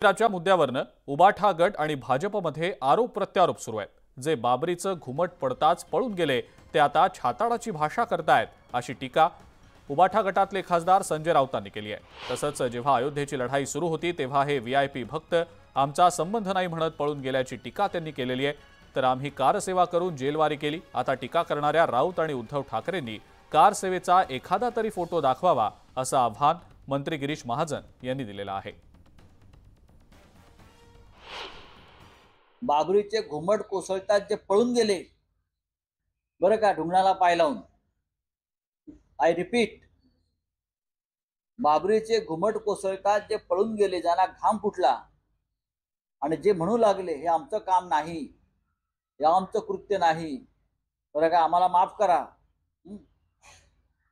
काश्मीरच्या मुद्द्यावरनं उबाठा गट आणि भाजपमध्ये आरोप प्रत्यारोप सुरू आहेत। जे बाबरीचं घुमट पडताच पळून गेले ते आता छाताडाची भाषा करतायत अशी टीका उबाठा गटातले खासदार संजय राऊतांनी केली आहे। तसंच जेव्हा अयोध्येची लढाई सुरू होती तेव्हा हे व्हीआयपी भक्त आमचा संबंध नाही म्हणत पळून गेल्याची टीका त्यांनी केलेली आहे। तर आम्ही कारसेवा करून जेलवारी केली। आता टीका करणाऱ्या राऊत आणि उद्धव ठाकरेंनी कारसेवेचा एखादा तरी फोटो दाखवावा असं आव्हान मंत्री गिरीश महाजन यांनी दिलेलं आहे। बाबरीचे घुमट कोसळतात जे पळून गेले बरं का, ढुंगणाला पाय लावून। आय रिपीट, बाबरीचे घुमट कोसळतात जे पळून गेले, ज्यांना घाम फुटला आणि जे म्हणू लागले हे आमचं काम नाही, हे आमचं कृत्य नाही, बरं का, आम्हाला माफ करा।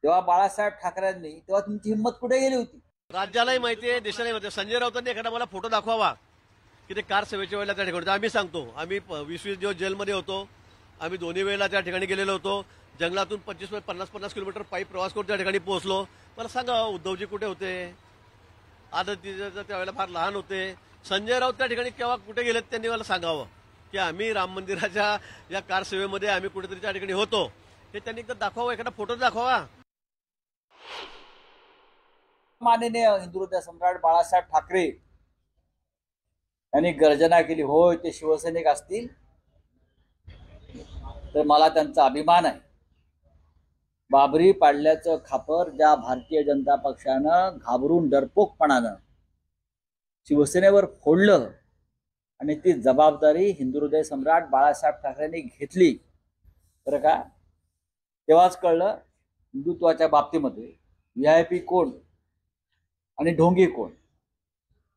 तेव्हा बाळासाहेब ठाकरेंनी, तेव्हा तुमची हिंमत कुठे गेली होती? राज्यालाही माहिती आहे, देशालाही माहिती आहे। संजय राऊतांनी एखादा मला फोटो दाखवावा की ते कार सेवेच्या वेळेला त्या ठिकाणी। आम्ही सांगतो, आम्ही 20-20 दिवस जेलमध्ये होतो, आम्ही दोन्ही वेळेला त्या ठिकाणी गेलेलो होतो। जंगलातून 25-50 किलोमीटर पायी प्रवास करून त्या ठिकाणी पोहोचलो। मला सांगा, उद्धवजी कुठे होते? आदित्य त्यावेळेला फार लहान होते। संजय राऊत त्या ठिकाणी केव्हा कुठे गेलेत त्यांनी मला सांगावं की आम्ही राम मंदिराच्या या कार सेवेमध्ये आम्ही कुठेतरी त्या ठिकाणी होतो, हे त्यांनी एकदा दाखवावं, एखादा फोटो दाखवावा। माननीय हिंदुहृदय सम्राट बाळासाहेब ठाकरे यांनी गर्जना केली, होय ते शिवसैनिक असतील तर मला त्यांचा अभिमान आहे। बाबरी पाडल्याचं खापर ज्या भारतीय जनता पक्षानं घाबरून डरपोकपणानं शिवसेनेवर फोडलं आणि ती जबाबदारी हिंदुहृदय सम्राट बाळासाहेब ठाकरेंनी घेतली बरं का, तेव्हाच कळलं हिंदुत्वाच्या बाबतीमध्ये व्हीआयपी कोण आणि ढोंगी कोण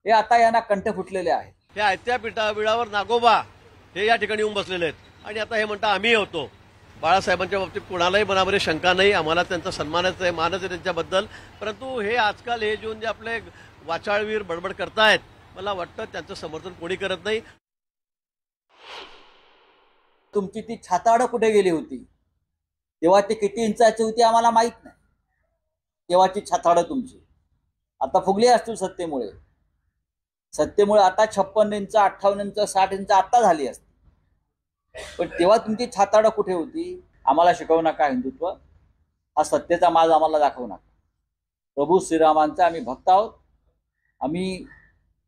हे आता यांना कंठ फुटलेले आहे। हे आयत्या पिठाबिळावर नागोबा हे या ठिकाणी येऊन बसलेले आहेत आणि आता हे म्हणता आम्ही होतो। बाळासाहेबांच्या बाबतीत कोणालाही मनामध्ये शंका नाही, आम्हाला त्यांचा सन्मानच आहे, मानच आहे त्यांच्याबद्दल। परंतु हे आजकाल हे जे आपले वाचाळवीर बडबड करतायत, मला वाटतं त्यांचं समर्थन कोणी करत नाही। तुमची ती छाताडं कुठे गेली होती? तेव्हा ती किती इंचाची होती आम्हाला माहित नाही, तेव्हाची छाताडं तुमची आता फुगली असतील सत्तेमुळे। सत्तेमुळे आता 56 इंच, 58 इंच, 60 इंच आता झाली असते, पण तेव्हा तुमची छाताडं कुठे होती? आम्हाला शिकवू नका हिंदुत्व, हा सत्तेचा माज आम्हाला दाखवू नका। प्रभू श्रीरामांचा आम्ही भक्त आहोत। आम्ही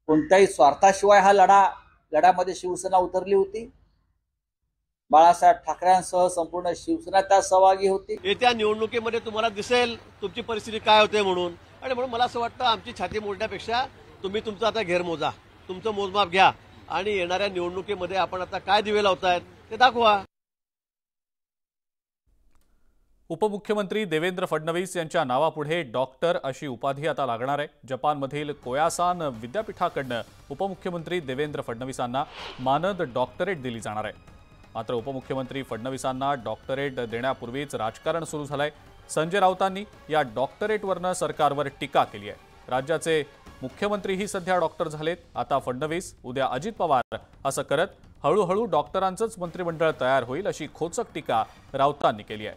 कोणत्याही स्वार्थाशिवाय हा लढ्यामध्ये शिवसेना उतरली होती। बाळासाहेब ठाकरेंसह संपूर्ण शिवसेना त्यात सहभागी होती। येत्या निवडणुकीमध्ये तुम्हाला दिसेल तुमची परिस्थिती काय होते म्हणून, आणि म्हणून मला असं वाटतं आमची छाती मोडण्यापेक्षा तुम्ही तुमचा आता घेर मोजा, तुमचं मोजमाप घ्या आणि येणाऱ्या निवडणुकीमध्ये आपण आता काय दिवे लावतायत ते दाखवा। उपमुख्यमंत्री देवेंद्र फडणवीस यांच्या नावापुढे डॉक्टर अशी उपाधी आता लागणार आहे। जपानमधील कोयासान विद्यापीठाकडनं उपमुख्यमंत्री देवेंद्र फडणवीसांना मानद डॉक्टरेट दिली जाणार आहे। मात्र उपमुख्यमंत्री फडणवीसांना डॉक्टरेट देण्यापूर्वीच राजकारण सुरू झालंय। संजय राऊतांनी या डॉक्टरेटवरनं सरकारवर टीका केली आहे। राज्याचे मुख्यमंत्रीही सध्या डॉक्टर झालेत, आता फडणवीस, उद्या अजित पवार, असं करत हळूहळू डॉक्टरांचंच मंत्रिमंडळ तयार होईल अशी खोचक टीका राऊतांनी केली आहे।